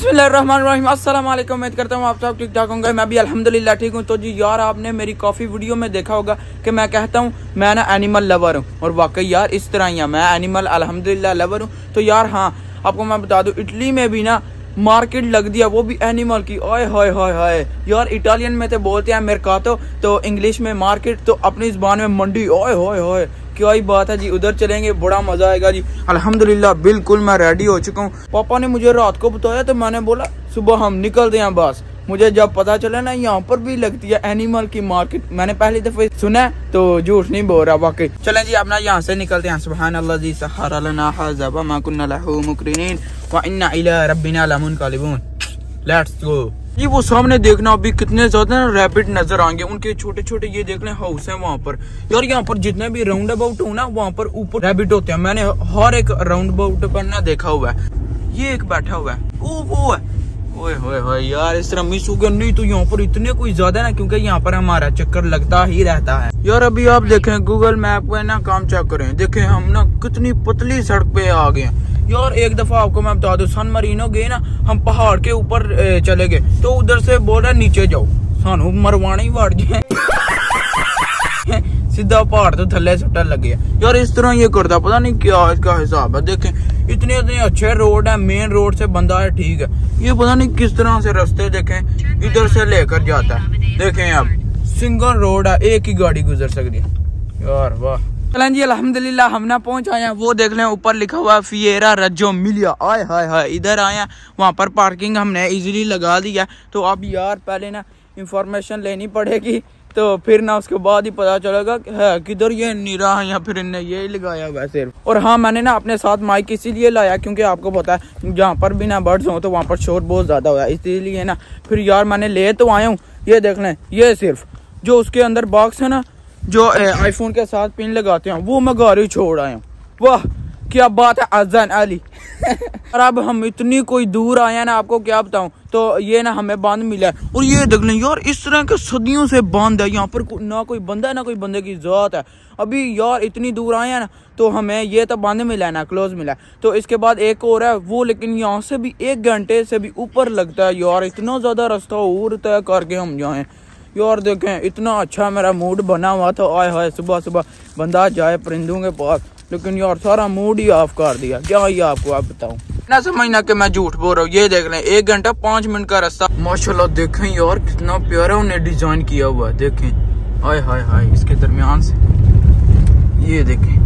बिस्मिल्लाहिर्रहमानिर्रहीम, अस्सलाम वालेकुम। उम्मीद करता हूँ आप सब ठीक ठाक होंगे। मैं भी अल्हम्दुलिल्लाह ठीक हूँ। तो जी यार, आपने मेरी काफ़ी वीडियो में देखा होगा कि मैं कहता हूँ मैं ना एनिमल लवर हूँ, और वाकई यार इस तरह ही है, मैं एनिमल अल्हम्दुलिल्लाह लवर हूँ। तो यार हाँ, आपको मैं बता दूँ, इटली में भी ना मार्केट लग दिया, वो भी एनिमल की। ओए हाय हाय हाय यार, इटालियन में तो बोलते हैं मेरकातो, तो इंग्लिश में मार्केट, तो अपनी ज़बान में मंडी। ओए हाय हाय, क्या ही बात है जी, उधर चलेंगे, बड़ा मजा आएगा जी। अल्हम्दुलिल्लाह बिल्कुल मैं रेडी हो चुका हूँ। पापा ने मुझे रात को बताया, तो मैंने बोला सुबह हम निकलते हैं बस। मुझे जब पता चला ना यहाँ पर भी लगती है एनिमल की मार्केट, मैंने पहली दफे सुना है, तो झूठ नहीं बोल रहा वाकई। चलें जी, अपना यहाँ से निकलते हैं। सुभान अल्लाह जी सहारा लना हाज़ा व मा कुन्ना लहू मुकरिनीन व इन्ना इला रब्बिना लमुनक़लिबून। Let's go. ये वो सामने देखना, अभी कितने ज्यादा रैबिट नजर आएंगे, उनके छोटे छोटे ये देख लें हाउस है वहाँ पर। यार यहाँ पर जितने भी राउंड अबाउट हो ना, वहाँ पर ऊपर रैबिट होते हैं। मैंने हर एक राउंड अबाउट पर ना देखा हुआ है। ये एक बैठा हुआ है, वो है। ओए होए होए यार, इस तरह मिस हो गया। नहीं तो यहाँ पर इतने कोई ज्यादा ना, क्योंकि यहाँ पर हमारा चक्कर लगता ही रहता है। यार अभी आप देखें गूगल मैप पे ना, काम चेक करें, देखें हम ना कितनी पतली सड़क पे आ गए हैं। यार एक दफा आपको मैं बता दूं, सन मरीनो गए ना हम, पहाड़ के ऊपर चले गए, तो उधर से बोल रहा नीचे जाओ, सानू मरवाना ही वाड़ जाए सीधा पहाड़ तो थल्ले सुट्टा लगे। यार इस तरह ये करता, पता नहीं क्या इसका हिसाब है। देखें इतने इतने अच्छे रोड है, मेन रोड से बंदा है, ठीक है, ये पता नहीं किस तरह से रास्ते देखें इधर से लेकर जाता है। देखें अब सिंगल रोड है, एक ही गाड़ी गुजर सकती है। यार वाह। चलें जी, अल्हम्दुलिल्लाह हम ना पहुंच आए हैं। वो देख लें ऊपर लिखा हुआ फिएरा रज्जो मिलिया। आय हाय हाय, इधर आए हैं, वहाँ पर पार्किंग हमने इजीली लगा दी है। तो अब यार पहले ना इंफॉर्मेशन लेनी पड़ेगी, तो फिर ना उसके बाद ही पता चलेगा है किधर ये नीरा है, या फिर इनने ये लगाया हुआ है सिर्फ। और हाँ, मैंने ना अपने साथ माइक इसीलिए लाया क्योंकि आपको पता है जहाँ पर भी ना बर्ड्स हो तो वहाँ पर शोर बहुत ज्यादा हुआ है, इसीलिए ना फिर यार मैंने ले तो आया हूँ। ये देख लें, ये सिर्फ जो उसके अंदर बॉक्स है ना, जो आईफोन के साथ पिन लगाते हैं, वो मैं घर ही छोड़ आया हूँ। वाह क्या बात है अज़ान अली और अब हम इतनी कोई दूर आए हैं ना, आपको क्या बताऊं। तो ये ना हमें बांध मिला है, और ये देख लें यार, इस तरह के सदियों से बांध है। यहाँ पर ना कोई बंदा है ना कोई बंदे की ज़ात है। अभी यार इतनी दूर आए हैं ना, तो हमें ये तो बांध मिला है ना, क्लोज मिला है। तो इसके बाद एक और है वो, लेकिन यहाँ से भी 1 घंटे से भी ऊपर लगता है। यार इतना ज्यादा रास्ता और तय करके हम जाए। यार देखें इतना अच्छा मेरा मूड बना हुआ था। आए हाय, सुबह सुबह बंदा जाए परिंदों के पास, लेकिन यार सारा मूड ही ऑफ कर दिया। क्या ही आपको आप बताऊं, ना समझना कि मैं झूठ बोल रहा हूँ। ये देख लें 1 घंटा 5 मिनट का रास्ता। माशाल्लाह देखें यार कितना प्यारा उन्हें डिजाइन किया हुआ है। देखें आय हाय हाय, इसके दरमियान से ये देखें।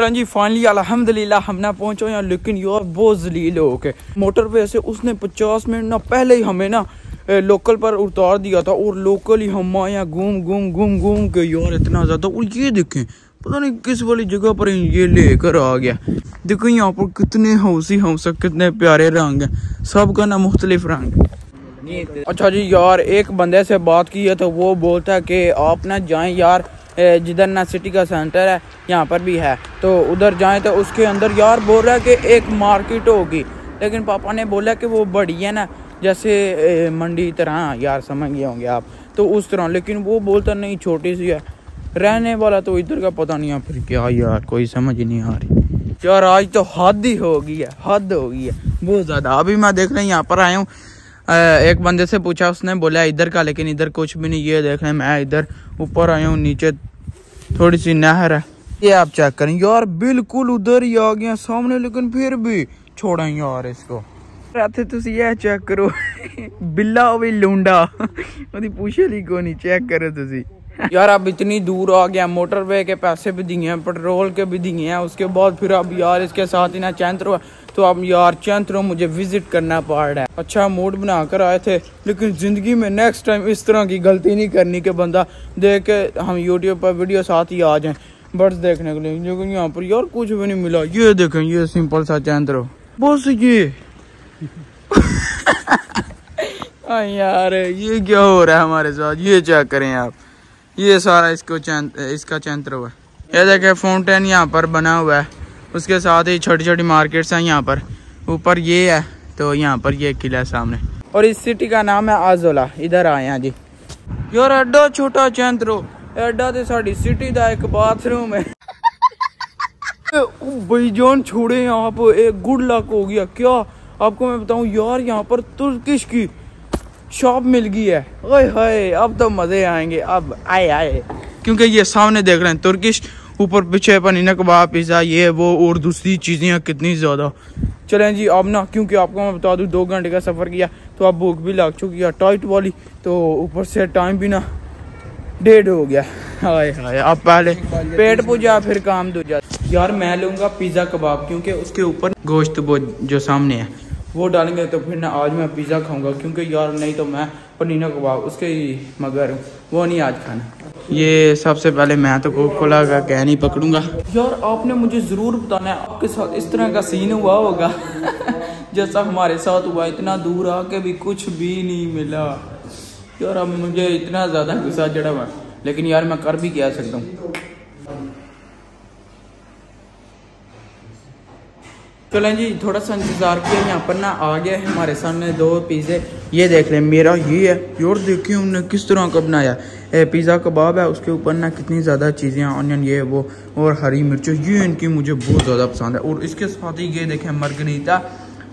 जी फाइनली अल्हम्दुलिल्लाह हम ना पहुंचे यहाँ, लेकिन यार बहुत जलील हो के मोटरवे से उसने 50 मिनट ना पहले ही हमें ना लोकल पर उतार दिया था, और लोकल ही हम यहाँ घूम के यार इतना ज्यादा। और ये देखें पता नहीं किस वाली जगह पर ये लेकर आ गया। देखो यहाँ पर कितने हाउसी हाउस, कितने प्यारे रंग हैं, सबका ना मुख्तलिफ रंग। अच्छा जी यार, एक बंदे से बात की है, तो वो बोलता है कि आप ना जाएं यार, जिधर ना सिटी का सेंटर है यहाँ पर भी है, तो उधर जाएं। तो उसके अंदर यार बोल रहा है कि एक मार्केट होगी, लेकिन पापा ने बोला कि वो बड़ी है ना, जैसे मंडी तरह, यार समझ गए होंगे आप, तो उस तरह। लेकिन वो बोलता नहीं, छोटी सी है, रहने वाला तो इधर का पता नहीं है। फिर क्या यार, कोई समझ ही नहीं आ रही यार। आज तो हद ही हो गई है, हद हो गई है बहुत ज्यादा। अभी मैं देख रहे हैं यहाँ पर आया हूँ, एक बंदे से पूछा, उसने बोला इधर का, लेकिन इधर कुछ भी नहीं। ये देख रहे हैं मैं इधर ऊपर आया हूँ, नीचे थोड़ी सी नहर है, ये आप चेक करें यार, बिल्कुल उधर ही आ गया सामने, लेकिन फिर भी छोड़ा यार इसको। रात तुसी ये चेक करो बिल्ला हो भी लूंडा ओदी पूछे ली को नहीं, चेक करो तुसी यार। अब इतनी दूर आ गया, मोटरवे के पैसे भी दिए हैं, पेट्रोल के भी दिए हैं, उसके बाद फिर अब यार इसके साथ ही ना चैंत्रो, तो अब यार चैंत्रो मुझे विजिट करना पड़ रहा है। अच्छा मूड बना कर आए थे, लेकिन जिंदगी में नेक्स्ट टाइम इस तरह की गलती नहीं करनी कि बंदा देख के हम यूट्यूब पर वीडियो साथ ही आ जाए बर्ड्स देखने के लिए। लेकिन यहाँ पर यार कुछ भी नहीं मिला। ये देखें, ये सिंपल सा चैंत्रो बस ये यार ये क्या हो रहा है हमारे साथ, ये चेक करें आप, ये सारा इसका चैंत्रो है। ये देखें फाउंटेन यहाँ पर बना हुआ है, उसके साथ ही छोटी छोटी मार्केट्स हैं यहाँ पर। ऊपर ये है, तो यहाँ पर ये किला है सामने, और इस सिटी का नाम है आजोला। इधर आए हैं जी यार, एडा छोटा चैंत्रो, एडा तो साड़ी सिटी का एक बाथरूम है भाईजान छोड़े, यहाँ पर एक गुड लक हो गया। क्या आपको मैं बताऊं यार, यहाँ पर तुर्किश की शॉप मिल गई है। ओए होए, अब तो मजे आएंगे, अब आए आए, क्योंकि ये सामने देख रहे हैं तुर्किश, ऊपर पीछे पनीर कबाब, पिज़्ज़ा, ये वो और दूसरी चीज़ें कितनी ज़्यादा। चलें जी अब ना, क्योंकि आपको मैं बता दूं 2 घंटे का सफ़र किया तो अब भूख भी लग चुकी है टाइट वाली, तो ऊपर से टाइम भी ना 1:30 हो गया। हाय हाय, अब पहले पेट पूजा फिर काम दूजा। यार मैं लूँगा पिज़्ज़ा कबाब, क्योंकि उसके ऊपर गोश्त वो जो सामने है वो डालेंगे, तो फिर ना आज मैं पिज़्ज़ा खाऊंगा, क्योंकि यार नहीं तो मैं पनीर कबाब उसके ही मगर वो नहीं आज खाना। ये सबसे पहले मैं तो कोका कोला का कैन ही पकड़ूंगा। यार आपने मुझे ज़रूर बताना है आपके साथ इस तरह का सीन हुआ होगा जैसा हमारे साथ हुआ, इतना दूर आके भी कुछ भी नहीं मिला। यार अब मुझे इतना ज़्यादा गुस्सा चढ़ा हुआ, लेकिन यार मैं कर भी क्या सकता हूँ। चलें जी, थोड़ा सा इंतज़ार किया, यहाँ पर ना आ गया है हमारे सामने 2 पिज़्ज़े। ये देख लें, मेरा ये है यार, देखिए उन्होंने किस तरह का बनाया। पिज़्ज़ा कबाब है, उसके ऊपर ना कितनी ज़्यादा चीज़ें, ऑनियन ये वो और हरी मिर्चें, ये इनकी मुझे बहुत ज़्यादा पसंद है। और इसके साथ ही ये देखें मार्गरीटा,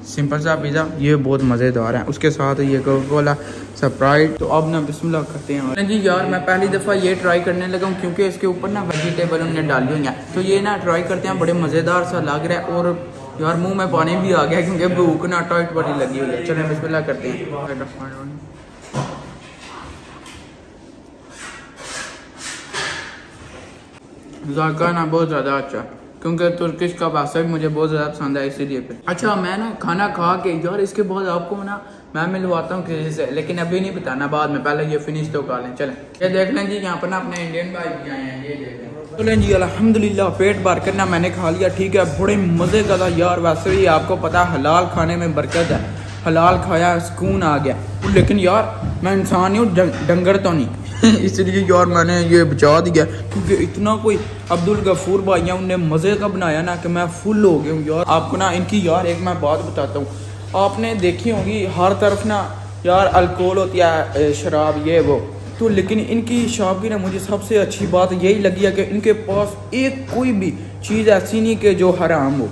सिंपल सा पिज़्ज़ा, ये बहुत मज़ेदार है। उसके साथ ये कोका कोला, स्प्राइट। तो अब ना बिस्मिल्लाह करते हैं जी। यार मैं पहली दफ़ा ये ट्राई करने लगा हूँ, क्योंकि इसके ऊपर ना वेजिटेबल उन्होंने डाली हुई हैं, तो ये ना ट्राई करते हैं, बड़े मज़ेदार सा लग रहा है। और यार मुंह में पानी भी आ गया, क्योंकि भूख ना टाइट बड़ी लगी हुई है। चलें बिस्मिल्लाह करते हैं। जायका ना बहुत ज़्यादा अच्छा, क्योंकि तुर्किश का पास्ता भी मुझे बहुत ज़्यादा पसंद है, इसीलिए पे। अच्छा मैं ना खाना खा के यार इसके बाद आपको ना मैं मिलवाता हूँ किसी से, लेकिन अभी नहीं बताना, बाद में, पहले ये फिनिश तो कर लें। चलें ये देख लें जी, यहाँ पर ना अपने इंडियन भाई भी आए हैं, ये देख लें। चलें जी अल्हम्दुलिल्लाह पेट भर कर ना मैंने खा लिया, ठीक है, बड़े मज़े का था यार। वैसे ही आपको पता हलाल खाने में बरकत है, हलाल खाया सुकून आ गया। लेकिन यार मैं इंसान ही हूँ, डंगर तो नहीं इसलिए यार मैंने ये बचा दिया, क्योंकि इतना कोई अब्दुल गफूर भाई हैं, उनने मज़े का बनाया ना कि मैं फुल हो गया हूँ यार। आपको ना इनकी यार एक मैं बात बताता हूँ, आपने देखी होगी हर तरफ ना यार अल्कोहल होती है, शराब ये वो, तो लेकिन इनकी शॉप की ना मुझे सबसे अच्छी बात यही लगी है कि इनके पास एक कोई भी चीज़ ऐसी नहीं कि जो हराम हो,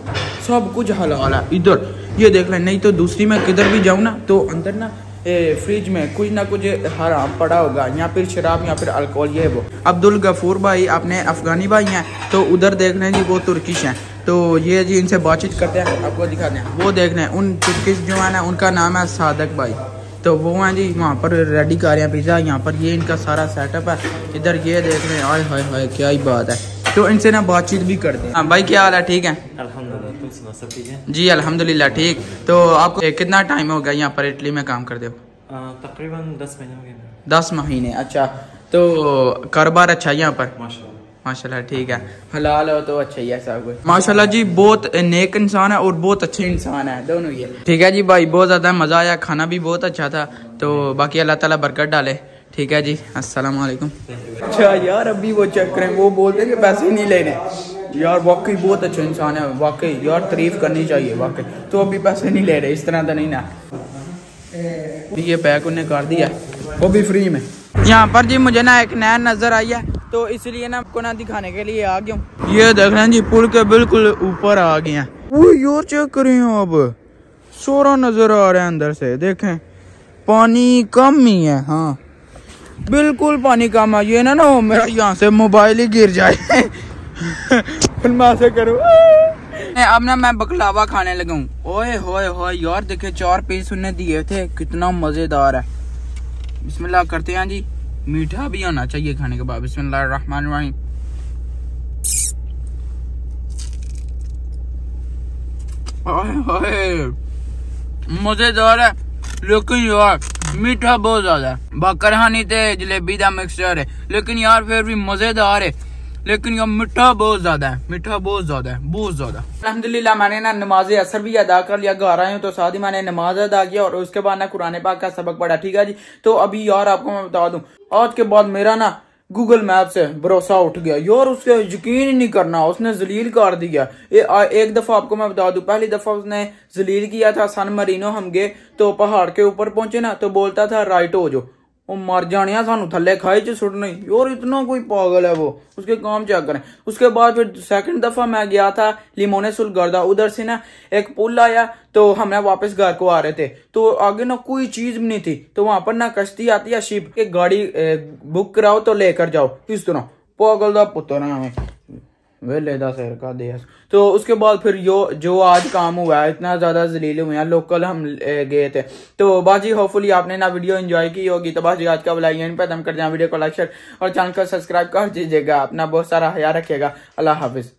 सब कुछ हलाल है। इधर ये देख लें, नहीं तो दूसरी में किधर भी जाऊँ ना तो अंदर ना फ्रिज में कुछ ना कुछ हराम पड़ा होगा, या फिर शराब या फिर अल्कोहल ये वो। अब्दुल गफूर भाई अपने अफगानी भाई हैं, तो उधर देख लें जी वो तुर्किश हैं, तो ये जी इनसे बातचीत करते हैं, आपको दिखाते हैं। वो देख लें उन तुर्किश जो है ना, उनका नाम है सादक भाई, तो वो हैं जी वहाँ पर रेडी कर रहे हैं पिज़्ज़ा। यहाँ पर ये इनका सारा सेटअप है, इधर ये देख रहे हैं, आय हाय हाय क्या ही बात है। तो इनसे ना बातचीत भी करते हैं। हाँ भाई क्या हाल है, ठीक है? अल्हम्दुलिल्लाह, तुम सुनाओ सब ठीक है? जी अल्हम्दुलिल्लाह ठीक। तो आपको कितना टाइम हो गया यहाँ पर इटली में काम करते हो? तकरीबन 10 महीने हो गए। 10 महीने, अच्छा। तो कारोबार अच्छा है यहाँ पर? माशाल्लाह माशाल्लाह ठीक है, हलाल हो तो अच्छा ही है सब कुछ। माशाल्लाह जी बहुत नेक इंसान है और बहुत अच्छे इंसान है दोनों ये। ठीक है जी भाई, बहुत ज़्यादा मज़ा आया, खाना भी बहुत अच्छा था, तो बाकी अल्लाह ताला बरकत डाले। ठीक है जी, अस्सलाम वालेकुम। अच्छा यार अभी वो चेक करें, वो बोलते हैं कि पैसे नहीं लेने। यार वाकई बहुत अच्छा इंसान है, वाकई यार तारीफ करनी चाहिए वाकई। तो अभी पैसे नहीं ले रहे, इस तरह तो नहीं ना। ये पैक उन्हें कर दिया, वो भी फ्री में। यहाँ पर जी मुझे ना एक नया नजर आई है, तो इसलिए ना आपको ना दिखाने के लिए आ गया हूँ। ये देख रहे हैं जी पुल के बिल्कुल ऊपर आ गए हैं। वो यार चेक करें, अब सोरा नजर आ रहा है अंदर से, देखें पानी कम ही है। हाँ बिल्कुल पानी कम है। ये ना मेरा यहाँ से मोबाइल ही गिर जाए फिर मैं ऐसे करूँ। अब ना मैं बकलावा खाने लगा हूँ। ओए होए होए यार देखे 4 पीस उन्हें दिए थे, कितना मजेदार है। बिस्मिल्लाह करते हैं जी, मीठा भी होना चाहिए खाने के बाद। बिस्मिल्लाहिर्रहमानिर्रहीम। मजेदार है, लेकिन यार मीठा बहुत ज्यादा है। बकरहानी ते जलेबी का मिक्सचर है, लेकिन यार फिर भी मजेदार है। लेकिन यार मीठा बहुत ज्यादा है, मीठा बहुत ज्यादा है, बहुत ज्यादा। अल्हम्दुलिल्लाह मैंने ना नमाज असर भी अदा कर लिया, घर आया हूँ तो साथ ही मैंने नमाज अदा किया और उसके बाद ना कुरान पाक का सबक पढ़ा। ठीक है जी, तो अभी यार आपको मैं बता दूं, आज के बाद मेरा ना गूगल मैप से भरोसा उठ गया यार, उससे यकीन ही नहीं करना, उसने जलील कर दिया। एक दफा आपको मैं बता दूं, पहली दफा उसने जलील किया था सन मरीनो, हम गए तो पहाड़ के ऊपर पहुंचे ना, तो बोलता था राइट हो जाओ, वो मर जाने सानू थले खाई च सुटने यार, इतना कोई पागल है वो, उसके काम चेक करें। उसके बाद फिर सेकंड दफा मैं गया था लिमोने सुलगर्दा, उधर से ना एक पुल आया, तो हम वापस घर को आ रहे थे, तो आगे ना कोई चीज भी नहीं थी, तो वहां पर ना कश्ती आती है शिप, एक गाड़ी बुक कराओ तो लेकर जाओ, इस तरह पागल दा पुत्र है हमें वेले दा सिर का देस। तो उसके बाद फिर जो आज काम हुआ है, इतना ज्यादा जलील हुए हैं, लोकल हम गए थे। तो बाजी होपफुली आपने ना वीडियो एंजॉय की होगी। तो बाजी आज का ब्लॉग यहीं पे खत्म कर जाए, वीडियो को लाइक शेयर और चैनल को सब्सक्राइब कर दीजिएगा। अपना बहुत सारा ख्याल रखिएगा। अल्लाह हाफिज।